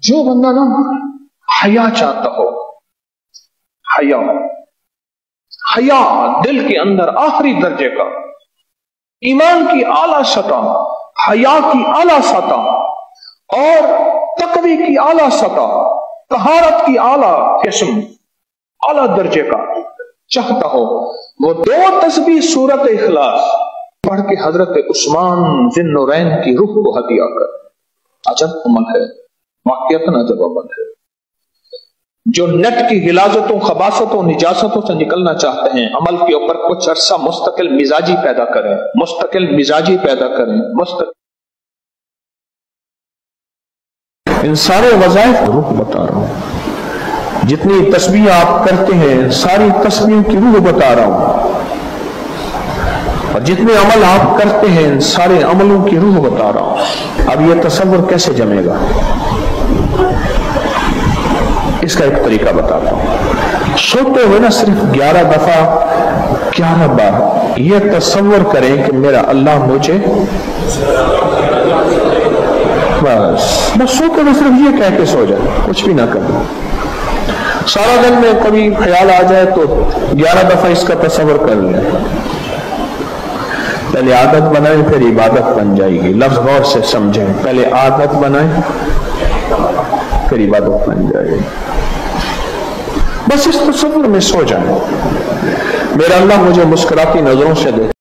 جو بندہ نا حیا چاہتا ہو، حیا دل کے اندر آخری درجے کا، ایمان کی اعلیٰ سطح، حیا کی اعلیٰ سطح اور تقوی کی اعلیٰ سطح، طہارت کی اعلیٰ قسم، اعلیٰ درجے کا چاہتا ہو، وہ 2 تسبیح سورت اخلاص پڑھ کے حضرت عثمان ذی النورین کی روح کو ہدیہ کر۔ عجب عمل ہے، واقعتاً عجب عمل ہے۔ جو نیٹ کی غلاظتوں، خباثتوں، نجاستوں سے نکلنا چاہتے ہیں، عمل کے اوپر کچھ عرصہ مستقل مزاجی پیدا کریں، ان سارے وظائف کی روح بتا رہا ہوں، جتنی تسبیح آپ کرتے ہیں ساری تسبیحوں کی روح بتا رہا ہوں، اور جتنے عمل آپ کرتے ہیں ان سارے عملوں کی روح بتا رہا ہوں۔ اب یہ تصور کیسے جمے گا، اس کا ایک طریقہ بتاتا ہوں۔ سوتے ہوئے نا صرف 11 دفعہ 11 بار یہ تصور کریں کہ میرا اللہ مجھے، بس سوتے ہوئے صرف یہ کہہ کے سو جائے، کچھ بھی نہ کریں۔ سارا دن میں کبھی خیال آ جائے تو 11 دفعہ اس کا تصور کر لیں۔ پہلے عادت بنائیں پھر عبادت بن جائے گی، لفظ غور سے سمجھیں، پہلے عادت بنائیں پھر عبادت بن جائے گی۔ بس اس تصور میں سو جائیں، میرا اللہ مجھے مسکراتی نظروں سے دیکھ